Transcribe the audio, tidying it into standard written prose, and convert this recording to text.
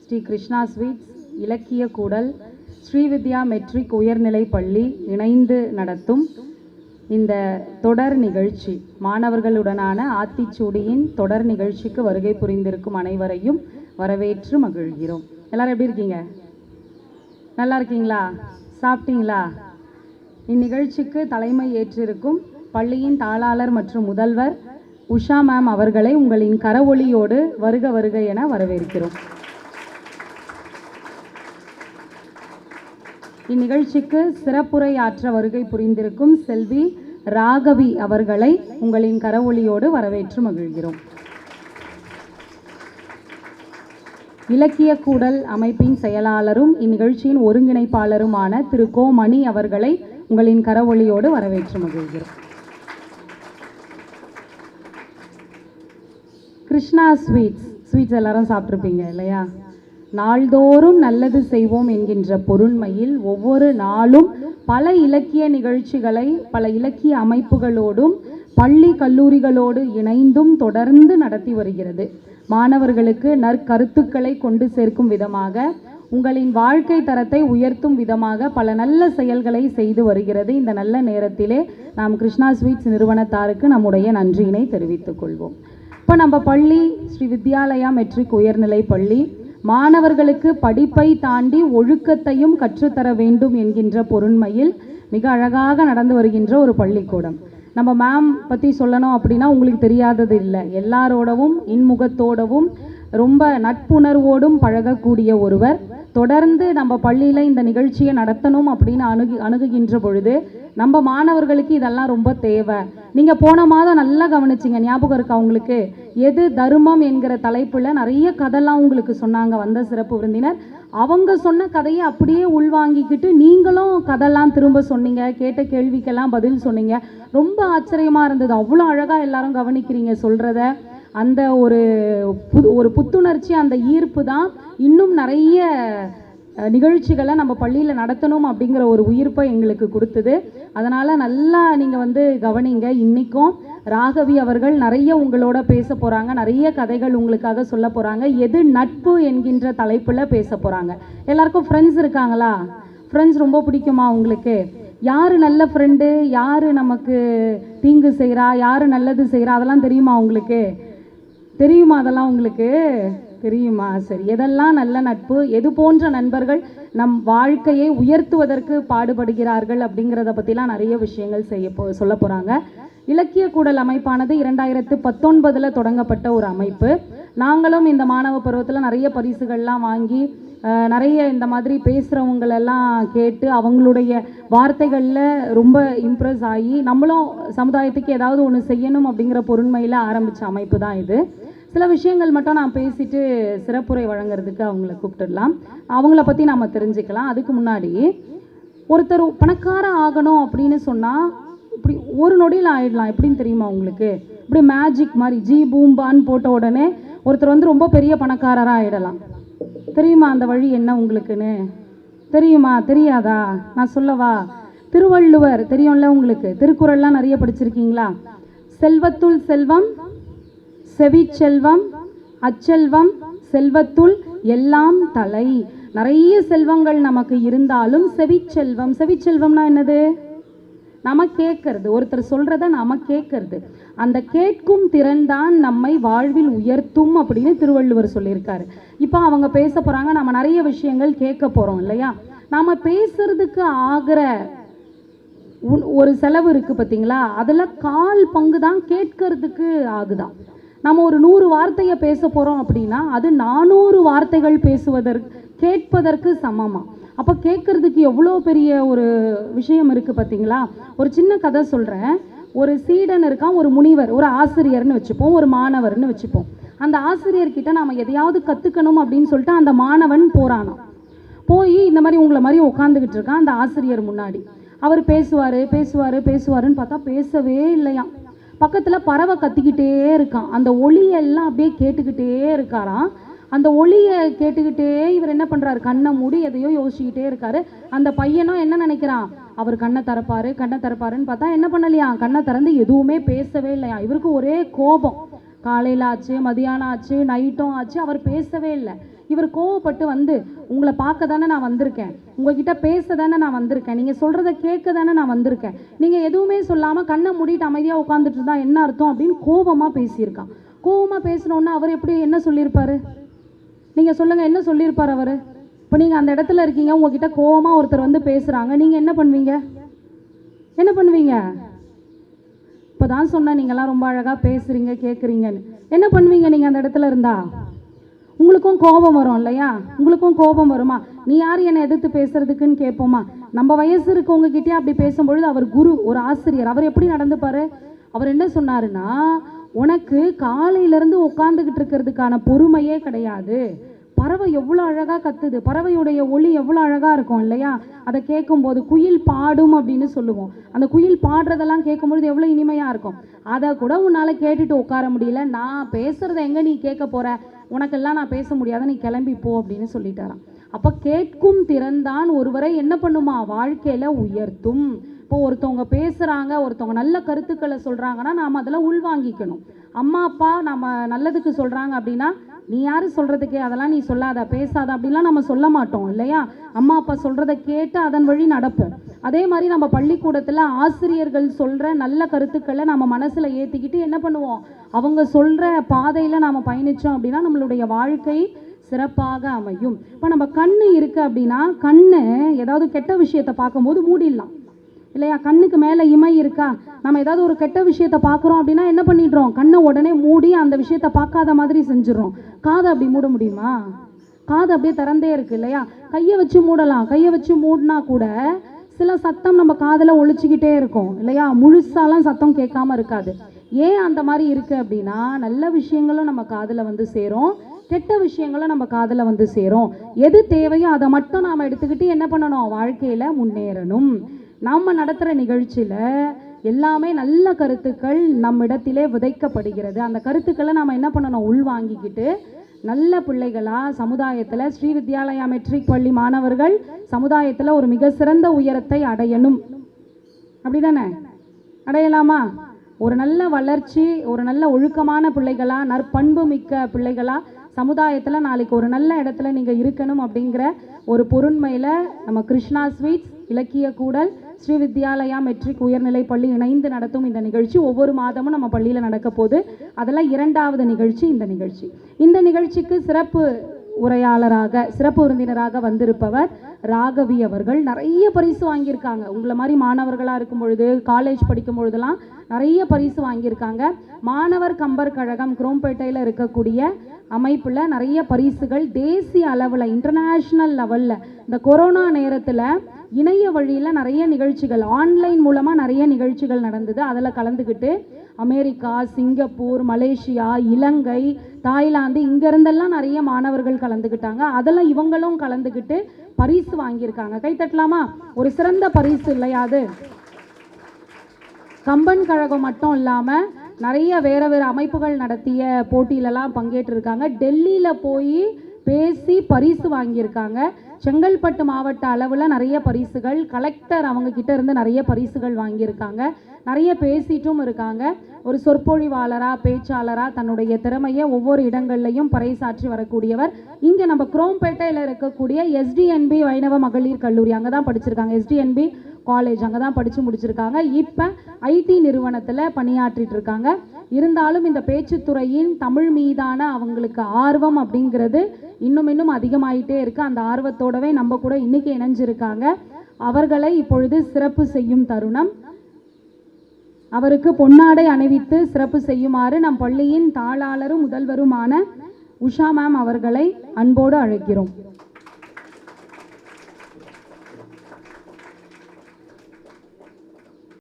Sri Krishna sweets, இலக்கிய கூடல், Srividya matric உயர்நிலைப் பள்ளி இணைந்து நடத்தும் இந்த தொடர் நிகழ்ச்சி, மாணவர்களுடனான ஆத்திச்சூடியின் தொடர் நிகழ்ச்சிக்கு வருகை புரிந்திருக்கும் அனைவரையும் வரவேற்று மகிழ்கிறோம். எல்லாரும் எப்படி இருக்கீங்க? நல்லா இருக்கீங்களா? சாப்பிட்டீங்களா? இந்நிகழ்ச்சிக்கு தலைமை ஏற்றிருக்கும் பள்ளியின் தாளாளர் மற்றும் முதல்வர் உஷா மேம் அவர்களை உங்களின் கரவொலியோடு வருக வருக என வரவேற்கிறோம். இந்நிகழ்ச்சிக்கு சிறப்புரை ஆற்ற வருகை புரிந்திருக்கும் செல்வி ராகவி அவர்களை உங்களின் கரவொலியோடு வரவேற்று மகிழ்கிறோம். இலக்கிய கூடல் அமைப்பின் செயலாளரும் இந்நிகழ்ச்சியின் ஒருங்கிணைப்பாளருமான திரு கோ மணி அவர்களை உங்களின் கரவொலியோடு வரவேற்று மகிழ்கிறோம். கிருஷ்ணா ஸ்வீட்ஸ் எல்லாரும் சாப்பிட்ருப்பீங்க இல்லையா? நாள்தோறும் நல்லது செய்வோம் என்கின்ற பொருண்மையில் ஒவ்வொரு நாளும் பல இலக்கிய நிகழ்ச்சிகளை பல இலக்கிய அமைப்புகளோடும் பள்ளி கல்லூரிகளோடு இணைந்தும் தொடர்ந்து நடத்தி வருகிறது. மாணவர்களுக்கு நற்கருத்துக்களை கொண்டு சேர்க்கும் விதமாக, உங்களின் வாழ்க்கை தரத்தை உயர்த்தும் விதமாக பல நல்ல செயல்களை செய்து வருகிறது. இந்த நல்ல நேரத்திலே நாம் கிருஷ்ணா ஸ்வீட்ஸ் நிறுவனத்தாருக்கு நம்முடைய நன்றியினை தெரிவித்துக் கொள்வோம். இப்போ நம்ம பள்ளி ஸ்ரீ வித்யாலயா மெட்ரிக் உயர்நிலை பள்ளி மாணவர்களுக்கு படிப்பை தாண்டி ஒழுக்கத்தையும் கற்றுத்தர வேண்டும் என்கின்ற பொருண்மையில் மிக அழகாக நடந்து வருகின்ற ஒரு பள்ளிக்கூடம். நம்ம மேம் பற்றி சொல்லணும் அப்படின்னா உங்களுக்கு தெரியாதது இல்லை. எல்லாரோடவும் இன்முகத்தோடவும் ரொம்ப நட்புணர்வோடும் பழகக்கூடிய ஒருவர். தொடர்ந்து நம்ம பள்ளியில் இந்த நிகழ்ச்சியை நடத்தணும் அப்படின்னு அணுகுகின்ற பொழுது நம்ம மாணவர்களுக்கு இதெல்லாம் ரொம்ப தேவை. நீங்கள் போன மாதம் நல்லா கவனிச்சிங்க, ஞாபகம் இருக்கா உங்களுக்கு? எது தர்மம் என்கிற தலைப்பில் நிறைய கதைலாம் உங்களுக்கு சொன்னாங்க வந்த சிறப்பு விருந்தினர். அவங்க சொன்ன கதையை அப்படியே உள்வாங்கிக்கிட்டு நீங்களும் கதைலாம் திரும்ப சொன்னீங்க, கேட்ட கேள்விக்கெல்லாம் பதில் சொன்னீங்க. ரொம்ப ஆச்சரியமாக இருந்தது. அவ்வளோ அழகாக எல்லாரும் கவனிக்கிறீங்க சொல்கிறத. அந்த ஒரு புத்துணர்ச்சி, அந்த ஈர்ப்பு தான் இன்னும் நிறைய நிகழ்ச்சிகளை நம்ம பள்ளியில் நடத்தணும் அப்படிங்கிற ஒரு உயிர்ப்பை எங்களுக்கு கொடுத்தது. அதனால் நல்லா நீங்கள் கவனிங்க. இன்றைக்கும் ராகவி அவர்கள் நிறைய உங்களோட பேச போகிறாங்க, நிறைய கதைகள் உங்களுக்காக சொல்ல போகிறாங்க. எது நட்பு என்கின்ற தலைப்பில் பேச போகிறாங்க. எல்லாருக்கும் ஃப்ரெண்ட்ஸ் இருக்காங்களா? ஃப்ரெண்ட்ஸ் ரொம்ப பிடிக்குமா உங்களுக்கு? யார் நல்ல ஃப்ரெண்டு, யார் நமக்கு தீங்கு செய்கிறா, யார் நல்லது செய்கிறா, அதெல்லாம் தெரியுமா உங்களுக்கு? தெரியுமா? அதெல்லாம் உங்களுக்கு தெரியுமா? சரி. எதெல்லாம் நல்ல நட்பு, எது போன்ற நண்பர்கள் நம் வாழ்க்கையை உயர்த்துவதற்கு பாடுபடுகிறார்கள் அப்படிங்கிறத பற்றிலாம் நிறைய விஷயங்கள் சொல்ல போகிறாங்க. இலக்கிய கூடல் அமைப்பானது 2019 தொடங்கப்பட்ட ஒரு அமைப்பு. நாங்களும் இந்த மாணவ பருவத்தில் நிறைய பரிசுகள்லாம் வாங்கி நிறைய இந்த மாதிரி பேசுகிறவங்களெல்லாம் கேட்டு அவங்களுடைய வார்த்தைகளில் ரொம்ப இம்ப்ரெஸ் ஆகி நம்மளும் சமுதாயத்துக்கு ஏதாவது ஒன்று செய்யணும் அப்படிங்கிற பொருண்மையில் ஆரம்பித்த அமைப்பு தான் இது. சில விஷயங்கள் மட்டும் நான் பேசிட்டு சிறப்புரை வழங்குறதுக்கு அவங்கள கூப்பிட்டுடலாம். அவங்கள பற்றி நம்ம தெரிஞ்சுக்கலாம். அதுக்கு முன்னாடி ஒருத்தர் பணக்கார ஆகணும் அப்படின்னு சொன்னால் இப்படி ஒரு நொடியில் ஆயிடலாம். எப்படின்னு தெரியுமா உங்களுக்கு? இப்படி மேஜிக் மாதிரி ஜி பூம்பான்னு போட்ட உடனே ஒருத்தர் ரொம்ப பெரிய பணக்காரராக ஆகிடலாம். தெரியுமா அந்த வழி என்ன உங்களுக்குன்னு? தெரியுமா? தெரியாதா? நான் சொல்லவா? திருவள்ளுவர் தெரியும்ல உங்களுக்கு? திருக்குறள்லாம் நிறைய படிச்சிருக்கீங்களா? செல்வத்துள் செல்வம், செவிச்செல்வம், அச்செல்வம், செல்வத்துள் எல்லாம் தலை. நிறைய செல்வங்கள் நமக்கு இருந்தாலும் செவிச்செல்வம், செவிச்செல்வம்னா என்னது? நம்ம கேட்கறது, ஒருத்தர் சொல்றத நாம கேட்கறது. அந்த கேட்கும் திறன் தான் நம்மை வாழ்வில் உயர்த்தும் அப்படின்னு திருவள்ளுவர் சொல்லியிருக்காரு. இப்போ அவங்க பேச போறாங்க, நம்ம நிறைய விஷயங்கள் கேட்க போறோம் இல்லையா? நாம பேசுறதுக்கு ஆகிற ஒரு செலவு இருக்கு பார்த்தீங்களா? அதில் 1/4 பங்கு தான் கேட்கறதுக்கு ஆகுதான். நம்ம ஒரு 100 வார்த்தையை பேச போகிறோம் அப்படின்னா அது 400 வார்த்தைகள் கேட்பதற்கு சமமாக. அப்போ கேட்கறதுக்கு எவ்வளோ பெரிய ஒரு விஷயம் இருக்குது பார்த்தீங்களா? ஒரு சின்ன கதை சொல்கிறேன். ஒரு சீடன் இருக்கான், ஒரு முனிவர், ஒரு ஆசிரியர்னு வச்சுப்போம், ஒரு மாணவர்னு வச்சுப்போம். அந்த ஆசிரியர்கிட்ட நாம் எதையாவது கற்றுக்கணும் அப்படின்னு சொல்லிட்டு அந்த மாணவன் போகிறானான். போய் இந்த மாதிரி உங்களை மாதிரி உட்காந்துக்கிட்டு இருக்கான் அந்த ஆசிரியர் முன்னாடி. அவர் பேசுவாருன்னு பார்த்தா பேசவே இல்லையா. பக்கத்தில் பறவை கத்திக்கிட்டே இருக்கான். அந்த ஒளியெல்லாம் அப்படியே கேட்டுக்கிட்டே இருக்காராம். அந்த ஒளியை கேட்டுக்கிட்டே இவர் என்ன பண்ணுறாரு? கண்ணை மூடி எதையோ யோசிச்சுக்கிட்டே இருக்காரு. அந்த பையனும் என்ன நினைக்கிறான்? அவர் கண்ணை திறப்பாருன்னு பார்த்தா என்ன பண்ணலையா? கண்ணை திறந்து எதுவுமே பேசவே இல்லையா. இவருக்கு ஒரே கோபம். காலையில் ஆச்சு, மதியானம் ஆச்சு, நைட்டும் ஆச்சு, அவர் பேசவே இல்லை. இவர் கோவப்பட்டு வந்து உங்களை பார்க்க தானே நான் வந்திருக்கேன், உங்ககிட்ட பேச தானே நான் வந்திருக்கேன், நீங்கள் சொல்கிறத கேட்க தானே நான் வந்திருக்கேன், நீங்கள் எதுவுமே சொல்லாமல் கண்ணை மூடிட்டு அமைதியாக உட்காந்துட்டு இருந்தா என்ன அர்த்தம் அப்படின்னு கோபமாக பேசியிருக்கான். கோபமாக பேசினோன்னா அவர் எப்படி என்ன சொல்லியிருப்பாரு? நீங்கள் சொல்லுங்கள், என்ன சொல்லியிருப்பார் அவர்? இப்போ நீங்கள் அந்த இடத்துல இருக்கீங்க, உங்ககிட்ட கோபமாக ஒருத்தர் வந்து பேசுகிறாங்க, நீங்கள் என்ன பண்ணுவீங்க? என்ன பண்ணுவீங்க? இப்போ தான் சொன்னேன் நீங்கள்லாம் ரொம்ப அழகாக பேசுகிறீங்க கேட்குறீங்கன்னு. என்ன பண்ணுவீங்க நீங்கள் அந்த இடத்துல இருந்தா? உங்களுக்கும் கோபம் வரும் இல்லையா? உங்களுக்கும் கோபம் வருமா? நீ யார் என்னை எதிர்த்து பேசுறதுக்குன்னு கேட்போமா? நம்ம வயசு இருக்கவங்ககிட்டே அப்படி பேசும்பொழுது அவர் குரு, ஒரு ஆசிரியர், அவர் எப்படி நடந்துப்பார்? அவர் என்ன சொன்னாருன்னா, உனக்கு காலையிலேருந்து உட்காந்துக்கிட்டு இருக்கிறதுக்கான பொறுமையே கிடையாது. பறவை எவ்வளோ அழகாக கத்துது, பறவையுடைய ஒளி எவ்வளோ அழகாக இருக்கும் இல்லையா? அதை கேட்கும்போது குயில் பாடும் அப்படின்னு சொல்லுவோம். அந்த குயில் பாடுறதெல்லாம் கேட்கும்பொழுது எவ்வளோ இனிமையாக இருக்கும். அதை கூட உன்னால் கேட்டுட்டு உட்கார முடியல, நான் பேசுகிறத எங்கே நீ கேட்க போகிற, உனக்கெல்லாம் நான் பேச முடியாத, நீ கிளம்பி போ அப்படின்னு சொல்லிட்டாராம். அப்போ கேட்கும் திறன்தான் ஒருவரை என்ன பண்ணுமா? வாழ்க்கையில் உயர்த்தும். இப்போ ஒருத்தவங்க பேசுகிறாங்க, ஒருத்தவங்க நல்ல கருத்துக்களை சொல்கிறாங்கன்னா நாம் அதில் உள்வாங்கிக்கணும். அம்மா அப்பா நம்ம நல்லதுக்கு சொல்கிறாங்க அப்படின்னா, நீ யார் சொல்கிறதுக்கே, அதெல்லாம் நீ சொல்லாத பேசாத அப்படின்லாம் நம்ம சொல்ல மாட்டோம் இல்லையா? அம்மா அப்பா சொல்கிறத கேட்டு அதன் வழி நடப்போம். அதே மாதிரி நம்ம பள்ளிக்கூடத்தில் ஆசிரியர்கள் சொல்கிற நல்ல கருத்துக்களை நம்ம மனசில் ஏற்றிக்கிட்டு என்ன பண்ணுவோம்? அவங்க சொல்கிற பாதையில் நாம் பயணித்தோம் அப்படின்னா நம்மளுடைய வாழ்க்கை சிறப்பாக அமையும். இப்போ நம்ம கண்ணு இருக்குது அப்படின்னா, கண்ணு ஏதாவது கெட்ட விஷயத்தை பார்க்கும்போது மூடிடலாம் இல்லையா? கண்ணுக்கு மேலே இமை இருக்கா, நம்ம ஏதாவது ஒரு கெட்ட விஷயத்தை பார்க்குறோம் அப்படின்னா என்ன பண்ணிடுறோம்? கண்ணை உடனே மூடி அந்த விஷயத்தை பார்க்காத மாதிரி செஞ்சிடறோம். காதை அப்படி மூட முடியுமா? காது அப்படியே திறந்தே இருக்கு இல்லையா? கையை வச்சு மூடலாம். கையை வச்சு மூடினா கூட சில சத்தம் நம்ம காதில் ஒழிச்சிக்கிட்டே இருக்கும் இல்லையா? முழுசாலாம் சத்தம் கேட்காம இருக்காது. ஏன் அந்த மாதிரி இருக்குது அப்படின்னா, நல்ல விஷயங்களும் நம்ம காதில் வந்து சேரும், கெட்ட விஷயங்களும் நம்ம காதில் வந்து சேரும். எது தேவையோ அதை மட்டும் நாம் எடுத்துக்கிட்டு என்ன பண்ணணும்? வாழ்க்கையில் முன்னேறணும். நாம் நடத்துகிற நிகழ்ச்சியில் எல்லாமே நல்ல கருத்துக்கள் நம்மிடத்திலே விதைக்கப்படுகிறது. அந்த கருத்துக்களை நாம் என்ன பண்ணணும்? உள்வாங்கிக்கிட்டு நல்ல பிள்ளைகளாக சமுதாயத்தில் ஸ்ரீ வித்யாலயா மெட்ரிக் பள்ளி மாணவர்கள் சமுதாயத்தில் ஒரு மிக சிறந்த உயரத்தை அடையணும். அப்படி தானே? அடையலாமா? ஒரு நல்ல வளர்ச்சி, ஒரு நல்ல ஒழுக்கமான பிள்ளைகளாக, நற்பண்பு மிக்க பிள்ளைகளாக சமுதாயத்தில் நாளைக்கு ஒரு நல்ல இடத்துல நீங்கள் இருக்கணும் அப்படிங்கிற ஒரு பொருண்மையில் நம்ம கிருஷ்ணா ஸ்வீட்ஸ், இலக்கிய கூடல், ஸ்ரீ வித்யாலயா மெட்ரிக் உயர்நிலை பள்ளி இணைந்து நடத்தும் இந்த நிகழ்ச்சி ஒவ்வொரு மாதமும் நம்ம பள்ளியில் நடக்க போகுது. அதெல்லாம் 2வது நிகழ்ச்சி இந்த நிகழ்ச்சி. இந்த நிகழ்ச்சிக்கு சிறப்பு உரையாளராக, சிறப்பு விருந்தினராக வந்திருப்பவர் ராகவி அவர்கள். நிறைய பரிசு வாங்கியிருக்காங்க. உங்களை மாதிரி மாணவர்களாக இருக்கும் பொழுது, காலேஜ் படிக்கும் பொழுதெல்லாம் நிறைய பரிசு வாங்கியிருக்காங்க. மாணவர் கம்பர் கழகம் குரோம்பேட்டையில் இருக்கக்கூடிய அமைப்பில் நிறைய பரிசுகள், தேசிய அளவில், இன்டர்நேஷ்னல் லெவலில் இந்த கொரோனா நேரத்தில் இணைய வழியில் நிறைய நிகழ்ச்சிகள், ஆன்லைன் மூலமாக நிறைய நிகழ்ச்சிகள் நடந்தது. அதில் கலந்துக்கிட்டு அமெரிக்கா, சிங்கப்பூர், மலேசியா, இலங்கை, தாய்லாந்து இங்கேருந்தெல்லாம் நிறைய மாணவர்கள் கலந்துக்கிட்டாங்க. அதில் இவங்களும் கலந்துக்கிட்டு பரிசு வாங்கியிருக்காங்க. கை தட்டலாமா? ஒரு சிறந்த பரிசு இல்லையா அது? கம்பன் கழகம் மட்டும் இல்லாமல் நிறைய வேறு வேறு அமைப்புகள் நடத்திய போட்டியிலலாம் பங்கேற்றிருக்காங்க. டெல்லியில் போய் பேசி பரிசு வாங்கியிருக்காங்க. செங்கல்பட்டு மாவட்ட அளவில் நிறைய பரிசுகள், கலெக்டர் அவங்க கிட்ட இருந்து நிறைய பரிசுகள் வாங்கியிருக்காங்க. நிறைய பேசிட்டும் இருக்காங்க. ஒரு சொற்பொழிவாளராக, பேச்சாளராக தன்னுடைய திறமையை ஒவ்வொரு இடங்கள்லையும் பறைசாற்றி வரக்கூடியவர். இங்கே நம்ம குரோம்பேட்டையில் இருக்கக்கூடிய SDNB வைணவ மகளிர் கல்லூரி, அங்கே தான் படிச்சிருக்காங்க. SDNB காலேஜ் அங்கே தான் படித்து முடிச்சிருக்காங்க. இப்போ IT நிறுவனத்தில் பணியாற்றிட்டு இருக்காங்க. இருந்தாலும் இந்த பேச்சுத்துறையின் தமிழ் மீதான அவங்களுக்கு ஆர்வம் அப்படிங்கிறது இன்னும் அதிகமாயிட்டே இருக்குது. அந்த ஆர்வத்தோடவே நம்ம கூட இன்னைக்கு இணைஞ்சிருக்காங்க. அவர்களை இப்பொழுது சிறப்பு செய்யும் தருணம். அவருக்கு பொன்னாடை அணிவித்து சிறப்பு செய்யுமாறு நம் பள்ளியின் தாளாளரும் முதல்வருமான உஷா மேம் அவர்களை அன்போடு அழைக்கிறோம்.